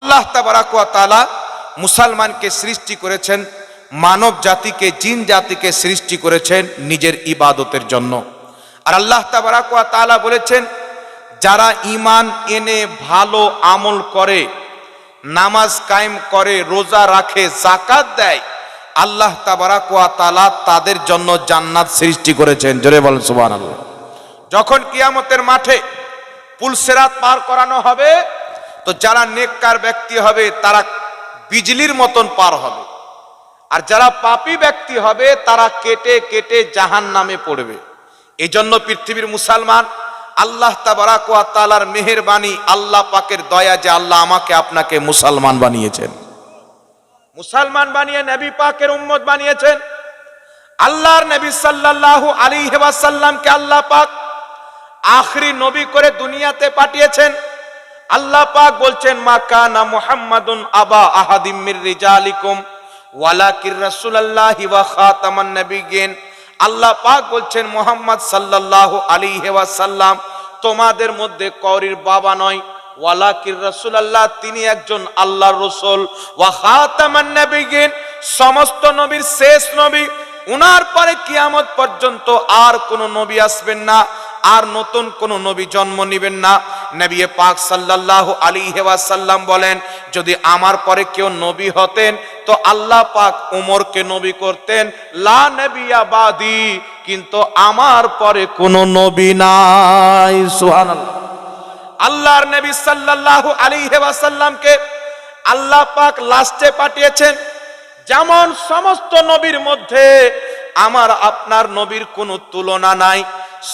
আল্লাহ তাবারাক ওয়া তাআলা মুসলমানকে সৃষ্টি করেছেন, মানব জাতিকে, জিন জাতিকে সৃষ্টি করেছেন নিজের ইবাদতের জন্য। আর আল্লাহ তাবারাক ওয়া তাআলা বলেছেন, যারা ঈমান এনে ভালো আমল করে, নামাজ কায়েম করে, রোজা রাখে, যাকাত দেয়, আল্লাহ তাবারাক ওয়া তাআলা তাদের জন্য জান্নাত সৃষ্টি করেছেন। জোরে বলেন সুবহানাল্লাহ। যখন কিয়ামতের মাঠে পুলসিরাত পার করানো হবে, তো যারা নেককার ব্যক্তি হবে তারা বিজলির মতন পার হবে, আর যারা পাপী ব্যক্তি হবে তারা কেটে কেটে জাহান্নামে পড়বে। এই জন্য পৃথিবীর মুসলমান, আল্লাহ তাবারাক ওয়া তাআলার মেহেরবানি, আল্লাহ পাকের দয়া যে আল্লাহ আমাকে আপনাকে মুসলমান বানিয়েছেন, মুসলমান বানিয়ে নবী পাকের উম্মত বানিয়েছেন। আল্লাহর নবী সাল্লাল্লাহু আলাইহি ওয়াসাল্লামকে আল্লাহ পাক আখরি নবী করে দুনিয়াতে পাঠিয়েছেন। আল্লাহ পাক বলছেন, মা কানা মুহাম্মাদুন আবা আহাদিম মির রিজালিকুম ওয়ালাকির রাসূলুল্লাহি ওয়া খাতামান নবিয়্যিন। আল্লাহ পাক বলছেন, মুহাম্মদ সাল্লাল্লাহু আলাইহি ওয়াসাল্লাম তোমাদের মধ্যে কাউরির বাবা নয়, ওয়ালাকির রাসূলুল্লাহ তিনি একজন আল্লাহর রাসূল, ওয়া খাতামান নবিয়্যিন সমস্ত নবীর শেষ নবী। উনার পরে কিয়ামত পর্যন্ত আর কোন নবী আসবেন না, আর নতুন কোন নবী জন্ম নেবেন না। নবী পাক সাল্লাল্লাহু আলাইহি ওয়াসাল্লাম বলেন, যদি আমার পরে কেউ নবী হতেন তো আল্লাহ পাক উমরকে নবী করতেন, লা নবিয়া বাদি, কিন্তু আমার পরে কোন নবী নাই। সুবহানাল্লাহ। আল্লাহর নবী সাল্লাল্লাহু আলাইহি ওয়াসাল্লামকে আল্লাহ পাক লাস্টে পাঠিয়েছেন। যেমন সমস্ত নবীর মধ্যে আমার আপনার নবীর কোনো তুলনা নাই,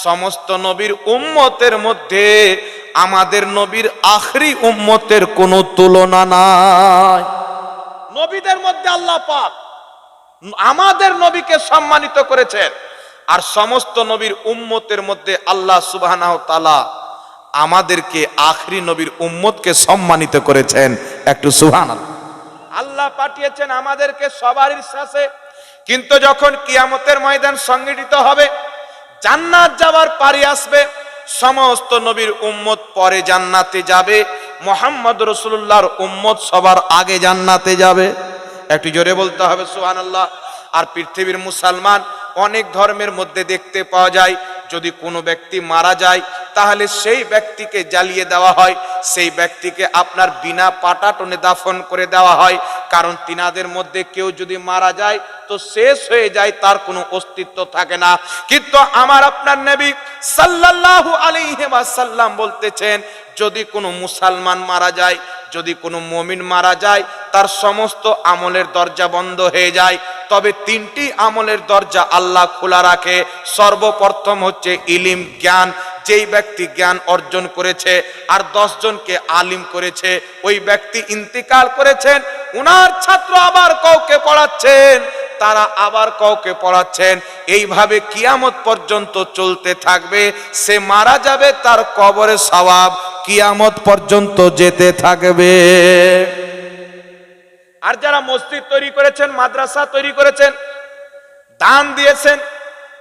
সমস্ত নবীর উম্মতের মধ্যে আমাদের নবীর আখরি উম্মতের কোনো তুলনা নাই। নবীদের মধ্যে আল্লাহ পাক আমাদের নবীকে সম্মানিত করেছেন, আর সমস্ত নবীর উম্মতের মধ্যে আল্লাহ সুবহানাহু ওয়া তাআলা আমাদেরকে আখরি নবীর উম্মতকে সম্মানিত করেছেন। একটু সুবহানাল্লাহ। আল্লাহ পাঠিয়েছেন আমাদেরকে সবারই সাথে, কিন্তু যখন কিয়ামতের ময়দান সংগঠিত হবে, জান্নাত যাওয়ার পারি আসবে, সমস্ত নবীর উম্মত পরে জান্নাতে যাবে, মুহাম্মদ রাসূলুল্লাহর উম্মত সবার আগে জান্নাতে যাবে। একটু জোরে বলতে হবে সুবহানাল্লাহ। আর পৃথিবীর মুসলমান অনেক ধর্মের মধ্যে দেখতে পাওয়া যায়, যদি কোনো ব্যক্তি মারা যায় তাহলে সেই ব্যক্তিকে জ্বালিয়ে দেওয়া হয়, সেই ব্যক্তিকে আপনার বিনা পাটাটনে দাফন করে দেওয়া হয়, কারণ তিনাদের মধ্যে কেউ যদি মারা যায় তো শেষ হয়ে যায়, তার কোনো অস্তিত্ব থাকে না। কিন্তু আমার আপনার নবী সাল্লাল্লাহু আলাইহি ওয়াসাল্লাম বলতেছেন, যদি কোনো মুসলমান মারা যায়, যদি কোনো মুমিন মারা যায়, তার সমস্ত আমলের দরজা বন্ধ হয়ে যায়, তবে তিনটি আমলের দরজা আল্লাহ খোলা রাখে। সর্বপ্রথম হচ্ছে ইলম, জ্ঞান, যেই ব্যক্তি জ্ঞান অর্জন করেছে আর 10 জনকে আলিম করেছে, ওই ব্যক্তি ইন্তিকাল করেছেন, উনার ছাত্র আবার কাউকে পড়াচ্ছেন, তারা আবার কাউকে পড়াচ্ছেন, এইভাবে কিয়ামত পর্যন্ত চলতে থাকবে। সে মারা যাবে, তার কবরে সওয়াব কিয়ামত পর্যন্ত যেতে থাকবে। আর যারা মসজিদ তৈরি করেছেন, মাদ্রাসা তৈরি করেছেন, দান দিয়েছেন,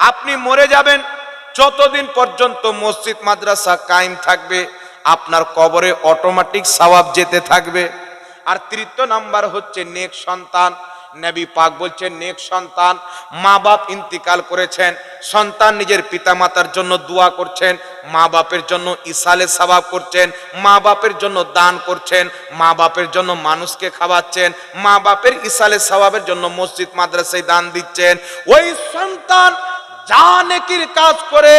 আপনি মরে যাবেন, যতদিন পর্যন্ত মসজিদ মাদ্রাসা কায়েম থাকবে আপনার কবরে অটোমেটিক সওয়াব যেতে থাকবে। আর তৃতীয় নাম্বার হচ্ছে নেক সন্তান। নবী পাক বলছেন, নেক সন্তান, মা বাপ ইন্তিকাল করেছেন, সন্তান নিজের পিতামাতার জন্য দোয়া করছেন, মা বাপের জন্য ইসালে সওয়াব করছেন, মা বাপের জন্য দান করছেন, মা বাপের জন্য মানুষকে খাওয়াচ্ছেন, মা বাপের ইসালে সওয়াবের জন্য মসজিদ মাদ্রাসায় দান দিচ্ছেন। ওই সন্তান যা নেকির কাজ করে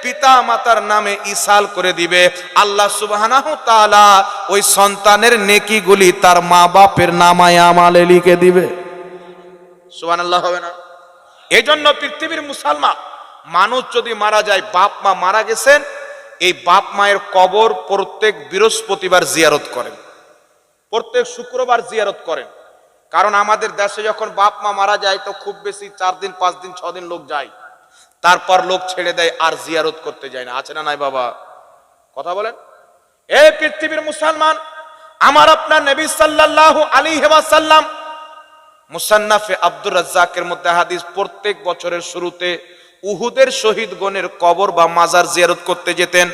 পিতা মাতার নামে ইসাল করে দিবে, আল্লাহ সুবহানাহু ওয়া তাআলা ওই সন্তানের নেকিগুলি তার মা বাপের নামায়ে আমালে লিখে দিবে। সুবহানাল্লাহ হবে না? এই জন্য পৃথিবীর মুসলমান মানুষ যদি মারা যায়, বাপ মা মারা গেছেন, এই বাপ মায়ের কবর প্রত্যেক বৃহস্পতিবার জিয়ারত করেন, প্রত্যেক শুক্রবার জিয়ারত করেন। কারণ আমাদের দেশে যখন বাপ মা মারা যায় তো খুব বেশি 4 দিন 5 দিন 6 দিন লোক যায়, তারপর লোক ছেড়ে দেয়, আর জিয়ারত করতে যায় না। আছে না নাই বাবা? কথা বলেন। এই পৃথিবীর মুসলমান, আমার আপনার নবী সাল্লাল্লাহু আলাইহি ওয়াসাল্লাম মুসান্নাফে আব্দুর রাজ্জাকের মধ্যে হাদিস, প্রত্যেক বছরের শুরুতে উহুদের শহীদগণের কবর বা মাজার জিয়ারত করতে যেতেন।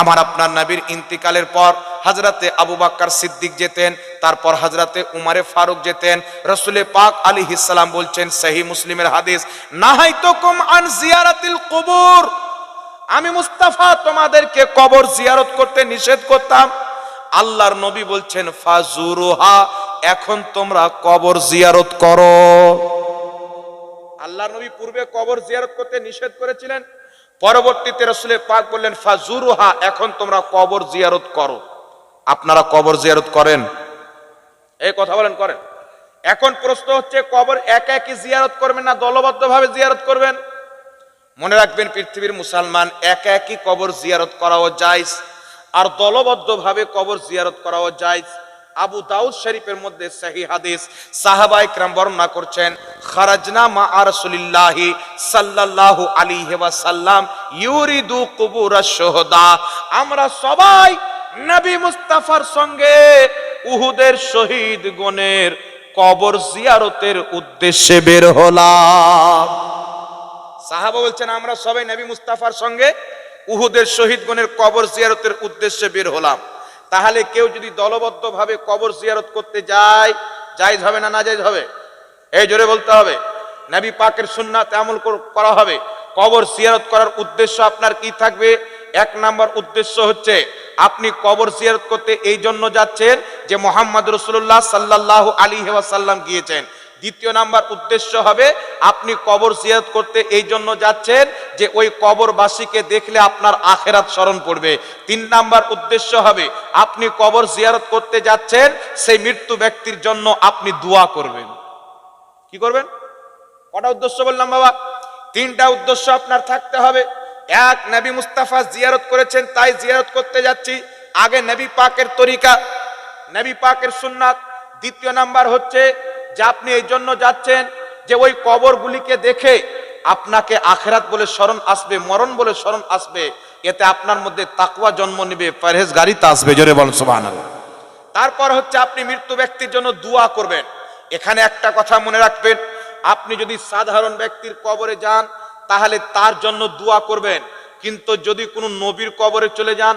আমার আপনার নবীর ইন্তিকালের পর হযরতে আবু বকর সিদ্দিক যেতেন, তারপর হযরতে উমরে ফারুক যেতেন। রাসূল পাক আলাইহিস সালাম বলছেন, সহিহ মুসলিমের হাদিস, নাহাইতুকুম আন জিয়ারাতিল কুবুর, আমি মুস্তাফা তোমাদেরকে কবর জিয়ারত করতে নিষেধ করতাম। আল্লাহর নবী বলছেন, ফাজুরুহা, এখন তোমরা কবর জিয়ারত করো। আল্লাহর নবী পূর্বে কবর জিয়ারত করতে নিষেধ করেছিলেন, পরবর্তীতে রাসূল পাক বললেন, ফাজুরুহা, এখন তোমরা কবর জিয়ারত করো। আপনারা কবর জিয়ারত করেন? এই কথা বলেন, করেন? এখন প্রশ্ন হচ্ছে, কবর একা একই জিয়ারত করবেন না দলবদ্ধভাবে জিয়ারত করবেন? মনে রাখবেন, পৃথিবীর মুসলমান একা একই কবর জিয়ারত করাও জায়েজ, আর দলবদ্ধভাবে কবর জিয়ারত করাও জায়েজ। আবু দাউদ শরীফের মধ্যে সহিহ হাদিস, সাহাবায়ে কেরাম বর্ণনা করছেন, খারাজনা মা রাসূলিল্লাহি সাল্লাল্লাহু আলাইহি ওয়াসাল্লাম ইউরিদু কুবুরাশ শুহাদা, আমরা সবাই নবী মুস্তাফার সঙ্গে উহুদের শহীদগণের কবর জিয়ারতের উদ্দেশ্যে বের হলাম। সাহাবা বলছেন, আমরা সবাই নবী মুস্তাফার সঙ্গে উহুদের শহীদগণের কবর জিয়ারতের উদ্দেশ্যে বের হলাম। তাহলে কেউ যদি দলবদ্ধভাবে কবর জিয়ারত করতে যায়, জায়েজ হবে না নাজায়েজ হবে? এই জোরে বলতে হবে। নবী পাকের সুন্নাতে আমল করা হবে। কবর জিয়ারত করার উদ্দেশ্য আপনার কি থাকবে? এক নাম্বার উদ্দেশ্য হচ্ছে, আপনি কবর জিয়ারত করতে এই জন্য যাচ্ছেন যে মুহাম্মদ রাসূলুল্লাহ সাল্লাল্লাহু আলাইহি ওয়াসাল্লাম গিয়েছেন। দ্বিতীয় নাম্বার উদ্দেশ্য হবে, আপনি কবর জিয়ারত করতে এই জন্য যাচ্ছেন যে ওই কবরবাসীকে দেখলে আপনার আখিরাত স্মরণ পড়বে। তিন নাম্বার উদ্দেশ্য হবে, আপনি কবর জিয়ারত করতে যাচ্ছেন, সেই মৃত্যু ব্যক্তির জন্য আপনি দোয়া করবেন। কি করবেন? কটা উদ্দেশ্য বললাম বাবা? তিনটা উদ্দেশ্য আপনার থাকতে হবে। এক, নবী মুস্তাফা জিয়ারত করেছেন তাই জিয়ারত করতে যাচ্ছি, আগে নবী পাকের তরিকা, নবী পাকের সুন্নাত। দ্বিতীয় নাম্বার হচ্ছে যে আপনি এই জন্য যাচ্ছেন যে ওই কবরগুলিকে দেখে আপনাকে আখিরাত বলে স্মরণ আসবে, মরণ বলে স্মরণ আসবে, এতে আপনার মধ্যে তাকওয়া জন্ম নেবে, পরহেজগারিতা আসবে। জোরে বলেন সুবহানাল্লাহ। তারপর হচ্ছে আপনি মৃত্যু ব্যক্তির জন্য দোয়া করবেন। এখানে একটা কথা মনে রাখবেন, আপনি যদি সাধারণ ব্যক্তির কবরে যান তাহলে তার জন্য দোয়া করবেন, কিন্তু যদি কোনো নবীর কবরে চলে যান,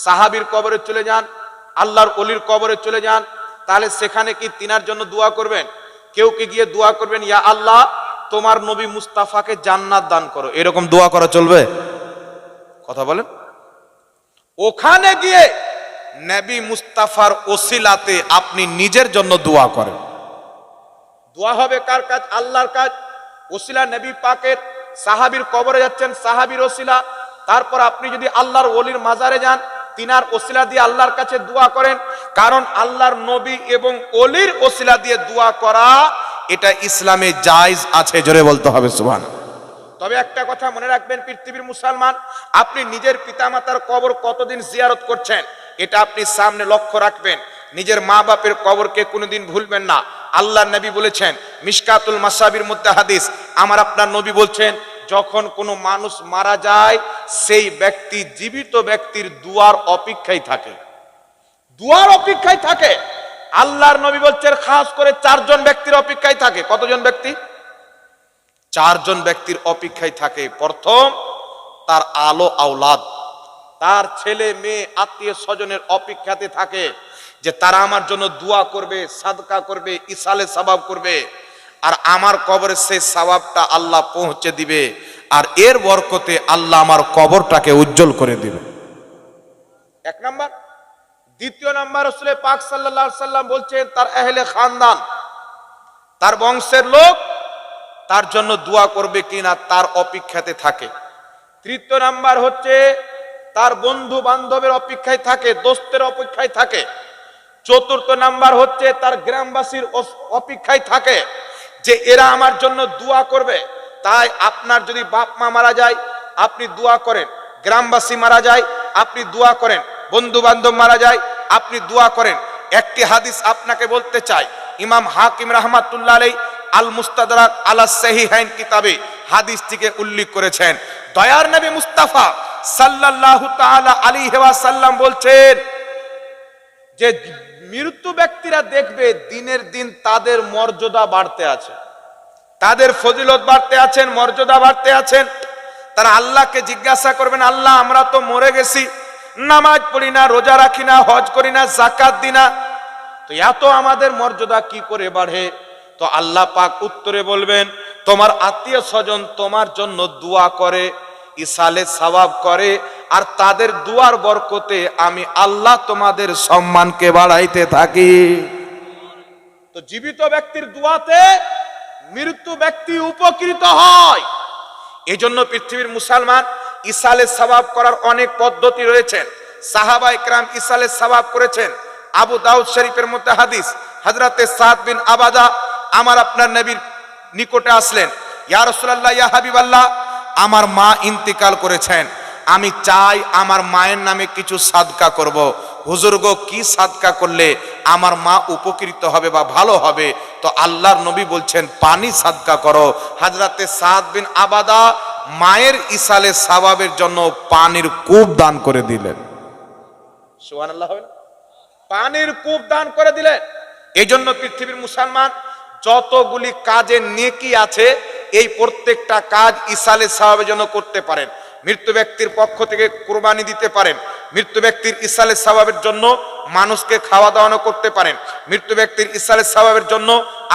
সাহাবীর কবরে চলে যান, আল্লাহর ওলির কবরে চলে যান, তাহলে সেখানে কি তিনার জন্য দোয়া করবেন? কেউ কি গিয়ে দোয়া করবেন, ইয়া আল্লাহ তোমার নবী মুস্তাফাকে জান্নাত দান করো, এরকম দোয়া করা চলবে? কথা বলেন। ওখানে গিয়ে নবী মুস্তাফার ওসিলাতে আপনি নিজের জন্য দোয়া করেন। দোয়া হবে কার কাজ? আল্লাহর কাজ। ওসিলা নবী পাকের, সাহাবীর কবরে যাচ্ছেন, সাহাবীর ওসিলা। তারপর আপনি যদি আল্লাহর ওলির মাজারে যান, তিনার ওসিলা দিয়ে আল্লাহর কাছে দোয়া করেন। কারণ আল্লাহর নবী এবং ওলির ওসিলা দিয়ে দোয়া করা, এটা ইসলামে জায়েজ আছে। জোরে বলতে হবে সুবহানাল্লাহ। তবে একটা কথা মনে রাখবেন, পৃথিবীর মুসলমান, আপনি নিজের পিতামাতার কবর কতদিন জিয়ারত করছেন এটা আপনি সামনে লক্ষ্য রাখবেন। নিজের মা বাপের কবরকে কোনোদিন ভুলবেন না। আল্লাহর নবী বলেছেন, মিশকাতুল মাসাবির মধ্যে হাদিস, আমার আপনার নবী বলছেন, যখন কোনো মানুষ মারা যায় সেই ব্যক্তি জীবিত ব্যক্তির দুয়ার অপেক্ষায় থাকে, দুয়ার অপেক্ষায় থাকে। আল্লাহর নবী বলছেন, খাস করে চারজন ব্যক্তির অপেক্ষায় থাকে। কতজন ব্যক্তি? চারজন ব্যক্তির অপেক্ষায় থাকে। প্রথম, তার আলো আওলাদ, তার ছেলে মেয়ে আত্মীয় স্বজনের অপেক্ষাতে থাকে যে তারা আমার জন্য দোয়া করবে, সাদকা করবে, ইসালে সওয়াব করবে, আর আমার কবরে সেই সওয়াবটা আল্লাহ পৌঁছে দিবে, আর এর বরকতে আল্লাহ আমার কবরটাকে উজ্জ্বল করে দিবে। এক নাম্বার। দ্বিতীয় নাম্বার, রাসূল পাক সাল্লাল্লাহু আলাইহি সাল্লাম বলছেন, তার আহলে খানদান, তার বংশের লোক তার জন্য দোয়া করবে কিনা তার অপেক্ষাতে থাকে। তৃতীয় নাম্বার হচ্ছে তার বন্ধু বান্ধবের অপেক্ষায় থাকে, দোস্তের অপেক্ষায় থাকে। চতুর্থ নাম্বার হচ্ছে তার গ্রামবাসীর অপেক্ষায় থাকে যে এরা আমার জন্য দোয়া করবে। তাই আপনার যদি বাপ মা মারা যায় আপনি দোয়া করেন, গ্রামবাসী মারা যায় আপনি দোয়া করেন, বন্ধু বান্ধব মারা যায় আপনি দোয়া করেন। একটি হাদিস আপনাকে বলতে চাই, ইমাম হাকিম রাহমাতুল্লাহ আলাইহি আল মুস্তাদরাক আলা সাহিহাইন কিতাবে হাদিসটিকে উল্লেখ করেছেন। দয়ার নবী মুস্তাফা সাল্লাল্লাহু তাআলা আলাইহি ওয়াসাল্লাম বলছেন যে মৃত্যু ব্যক্তিরা দেখবে দিনের দিন তাদের মর্যাদা বাড়তে আছে, তাদের ফজিলত বাড়তে আছেন, মর্যাদা বাড়তে আছেন। তারা আল্লাহকে জিজ্ঞাসা করবেন, আল্লাহ আমরা তো মরে গেছি, নামাজ পড়ি না, রোজা রাখি না, হজ করি না, যাকাত দিই না, তো এত আমাদের মর্যাদা কি করে বাড়ে? তো আল্লাহ পাক উত্তরে বলবেন, তোমার আত্মীয় স্বজন তোমার জন্য দোয়া করে, ইসালে সওয়াব করে, আর তাদের দুয়ার বরকতে আমি আল্লাহ তোমাদের সম্মানকে বাড়াইতে থাকি। তো জীবিত ব্যক্তির দুয়াতে মৃত্যু ব্যক্তি উপকৃত হয়। এজন্য পৃথিবীর মুসলমান ইসালে সওয়াব করার অনেক পদ্ধতি রয়েছে। সাহাবা ইকরাম ইসালে সওয়াব করেছেন। আবু দাউদ শরীফের মধ্যে হাদিস, হযরতে সাদ বিন আবাদা আমার আপনার নবীর নিকটে আসলেন, ইয়া রাসূলুল্লাহ, ইয়া হাবিবাল্লাহ, আমার মা ইন্তিকাল করেছেন, আমি চাই আমার মায়ের নামে কিছু সাদকা করব। হুজুর গো, কি সাদকা করলে আমার মা উপকৃত হবে বা ভালো হবে? তো আল্লাহর নবী বলছেন, পানি সাদকা করো। হযরতে সাদ বিন আবাদা মায়ের ইসালে সওয়াবের জন্য পানির কূপ দান করে দিলেন। সুবহানাল্লাহ। পানির কূপ দান করে দিলেন। এই জন্য পৃথিবীর মুসলমান যতগুলি কাজে নেকি আছে, এই প্রত্যেকটা কাজ ইসালে সওয়াবের জন্য করতে পারেন। মৃত্যু ব্যক্তির পক্ষ থেকে কুরবানি দিতে পারেন, মৃত্যু ব্যক্তির ইসালে সওয়াবের জন্য মানুষকে খাওয়া দাওয়ানো করতে পারেন, মৃত্যু ব্যক্তির ইসালে সওয়াবের জন্য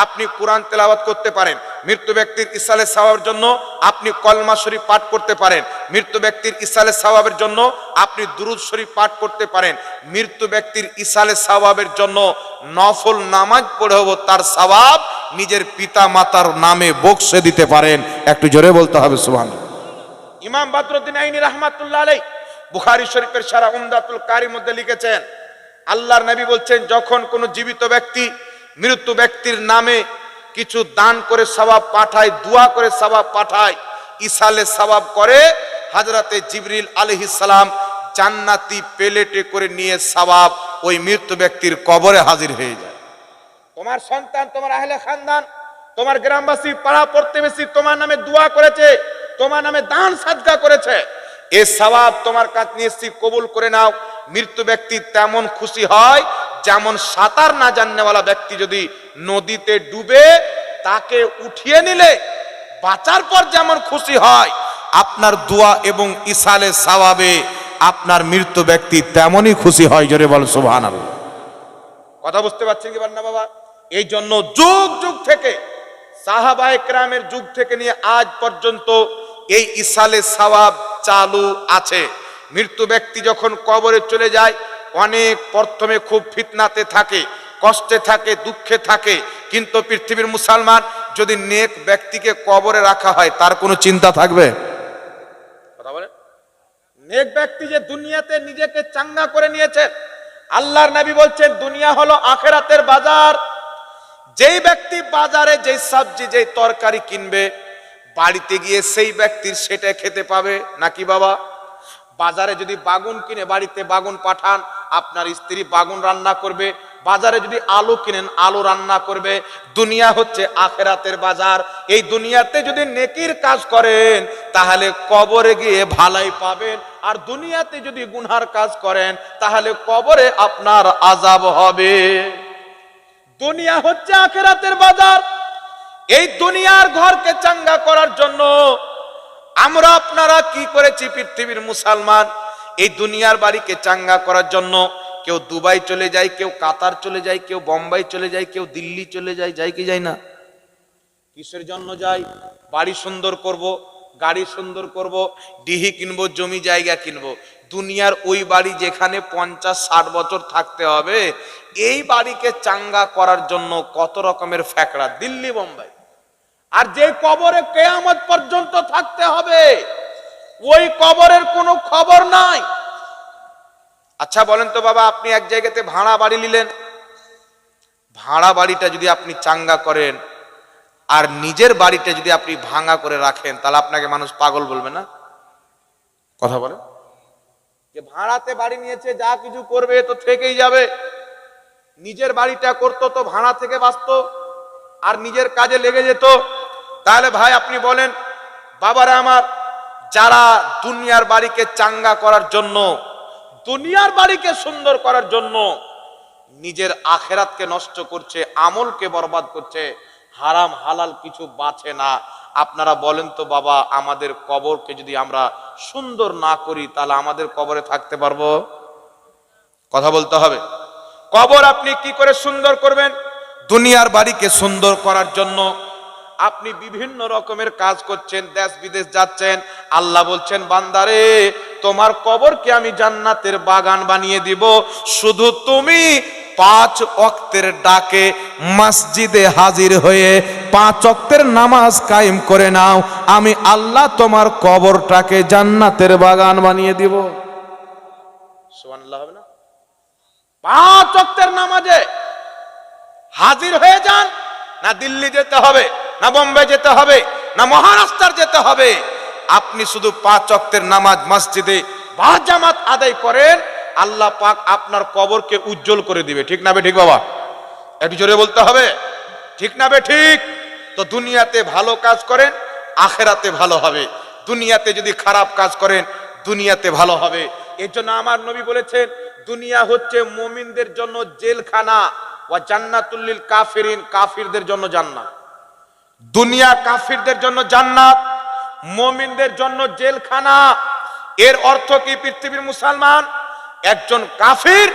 আপনি কোরআন তেলাওয়াত করতে পারেন, মৃত্যু ব্যক্তির ইসালে সওয়াবের জন্য আপনি কলমা শরীফ পাঠ করতে পারেন, মৃত্যু ব্যক্তির ইসালে সওয়াবের জন্য আপনি দুরূদ শরীফ পাঠ করতে পারেন, মৃত্যু ব্যক্তির ইসালে সওয়াবের জন্য নফল নামাজ পড়েও তার সওয়াব নিজের পিতা মাতার নামে বকশে দিতে পারেন। একটু জোরে বলতে হবে সুবহানাল্লাহ। ইমাম বদরুদ্দিন আইনি রাহমাতুল্লাহ আলাইহি বুখারী শরীফের শারা উমদাতুল কারীর মধ্যে লিখেছেন, আল্লাহর নবী বলছেন, যখন কোন জীবিত ব্যক্তি মৃত্যু ব্যক্তির নামে কিছু দান করে সওয়াব পাঠায়, দোয়া করে সওয়াব পাঠায়, ইসালে সওয়াব করে, হযরতে জিবরিল আলাইহিস সালাম জান্নাতি প্লেটে করে নিয়ে সওয়াব ওই মৃত্যু ব্যক্তির কবরে হাজির হয়ে যায়। তোমার সন্তান, তোমার আহলে খানদান, তোমার গ্রামবাসী, পাড়া প্রতিবেশী তোমার নামে দোয়া করেছে, তোমার নামে দান সাদকা করেছে, এই সওয়াব তোমার কাছে নিয়ে কবুল করে নাও। মৃত্যু ব্যক্তি তেমন খুশি হয় যেমন সাঁতার না জাননেওয়ালা ব্যক্তি যদি নদীতে ডুবে তাকে উঠিয়ে নিলে বাঁচার পর যেমন খুশি হয়, আপনার দোয়া এবং ইসালে সওয়াবে আপনার মৃত্যু ব্যক্তি তেমনই খুশি হয়। জোরে বল সুবহানাল্লাহ। কথা বুঝতে পারছেন কি না বাবা? এই জন্য যুগ যুগ থেকে, সাহাবায়ে কেরামের যুগ থেকে নিয়ে আজ পর্যন্ত এই ইসালে সওয়াব চালু আছে। মৃত্যু ব্যক্তি যখন কবরে চলে যায়, অনেক প্রথমে খুব ফিতনাতে থাকে, কষ্টে থাকে, দুঃখে থাকে, কিন্তু পৃথিবীর মুসলমান যদি নেক ব্যক্তিকে কবরে রাখা হয় তার কোনো চিন্তা থাকবে? কথা বলেন। নেক ব্যক্তি যে দুনিয়াতে নিজেকে চাঙ্গা করে নিয়েছেন, আল্লাহর নবী বলছেন দুনিয়া হলো আখিরাতের বাজার। যেই ব্যক্তি বাজারে যেই সবজি যেই তরকারি কিনবে, বাড়িতে গিয়ে সেই ব্যক্তির সেটা খেতে পাবে নাকি বাবা? বাজারে যদি বাগুন কিনে বাড়িতে বাগুন পাঠান, আপনার স্ত্রী বাগুন রান্না করবে। বাজারে যদি আলু কিনেন, আলু রান্না করবে। দুনিয়া হচ্ছে আখিরাতের বাজার। এই দুনিয়াতে যদি নেকির কাজ করেন তাহলে কবরে গিয়ে ভালাই পাবেন, আর দুনিয়াতে যদি গুনহার কাজ করেন তাহলে কবরে আপনার আযাব হবে। দুনিয়া হচ্ছে আখিরাতের বাজার। এই দুনিয়ার ঘরকে চাঙ্গা করার জন্য আমরা আপনারা কি করেছি পৃথিবীর মুসলমান? এই দুনিয়ার বাড়িকে চাঙ্গা করার জন্য কেউ দুবাই চলে যায়, কেউ কাতার চলে যায়, কেউ বোম্বাই চলে যায়, কেউ দিল্লি চলে যায়। যায় কি যায় না? কিসের জন্য যায়? বাড়ি সুন্দর করব, গাড়ি সুন্দর করব, ডিহি কিনবো, জমি জায়গা কিনবো। দুনিয়ার ওই বাড়ি যেখানে 50-60 বছর থাকতে হবে, এই বাড়িকে চাঙ্গা করার জন্য কত রকমের ফ্যাকড়া, দিল্লি বোম্বাই। আর যে কবরে কিয়ামত পর্যন্ত থাকতে হবে, ওই কবরের কোনো খবর নাই। আচ্ছা বলেন তো বাবা, আপনি এক জায়গাতে ভাড়া বাড়ি নিলেন, ভাড়া বাড়িটা যদি আপনি চাঙ্গা করেন আর নিজের বাড়িটা যদি আপনি ভাঙা করে রাখেন, তাহলে আপনাকে মানুষ পাগল বলবে না? কথা বলেন। যে ভাড়াতে বাড়ি নিয়েছে, যা কিছু করবে তো থেকেই যাবে। নিজের বাড়িটা করতো তো ভাড়া থেকে বাঁচত আর নিজের কাজে লেগে যেত। তাহলে ভাই আপনি বলেন, বাবারা আমার, যারা দুনিয়ার বাড়িকে চাঙ্গা করার জন্য, দুনিয়ার বাড়িকে সুন্দর করার জন্য নিজের আখেরাতকে নষ্ট করছে, আমলকে বরবাদ করছে, হারাম হালাল কিছু বাঁচে না, আপনারা বলেন তো বাবা, আমাদের কবরকে যদি আমরা সুন্দর না করি তাহলে আমাদের কবরে থাকতে পারবো? কথা বলতে হবে। কবর আপনি কি করে সুন্দর করবেন? দুনিয়ার বাড়িকে সুন্দর করার জন্য আপনি বিভিন্ন রকমের কাজ করছেন, দেশ বিদেশ যাচ্ছেন। আল্লাহ বলছেন, বান্দারে তোমার কবরকে আমি জান্নাতের বাগান বানিয়ে দিব, শুধু তুমি 5 ওয়াক্তের ডাকে মসজিদে হাজির হয়ে 5 ওয়াক্তের নামাজ কায়েম করে নাও, আমি আল্লাহ তোমার কবরটাকে জান্নাতের বাগান বানিয়ে দিব। সুবহানাল্লাহ হবে না? 5 ওয়াক্তের নামাজে হাজির হয়ে যান। না দিল্লি যেতে হবে, না বোম্বে যেতে হবে, না মহারাষ্ট্র যেতে হবে, আপনি শুধু 5 ওয়াক্তের নামাজ মসজিদে বাজামাত আদায় করেন, আল্লাহ পাক আপনার কবরকে উজ্জ্বল করে দিবে। ঠিক না বে ঠিক বাবা? একটু জোরে বলতে হবে, ঠিক না বে ঠিক? তো দুনিয়াতে ভালো কাজ করেন, আখেরাতে ভালো হবে। দুনিয়াতে যদি খারাপ কাজ করেন, দুনিয়াতে ভালো হবে। এর জন্য আমার নবী বলেছেন, দুনিয়া হচ্ছে মুমিনদের জন্য জেলখানা, ওয়া জান্নাতুল লিল কাফিরিন, কাফিরদের জন্য জান্নাত। দুনিয়া কাফিরদের জন্য জান্নাত, মুমিনদের জন্য জেলখানা। এর অর্থ কি? পৃথিবীর মুসলমান একজন কাফির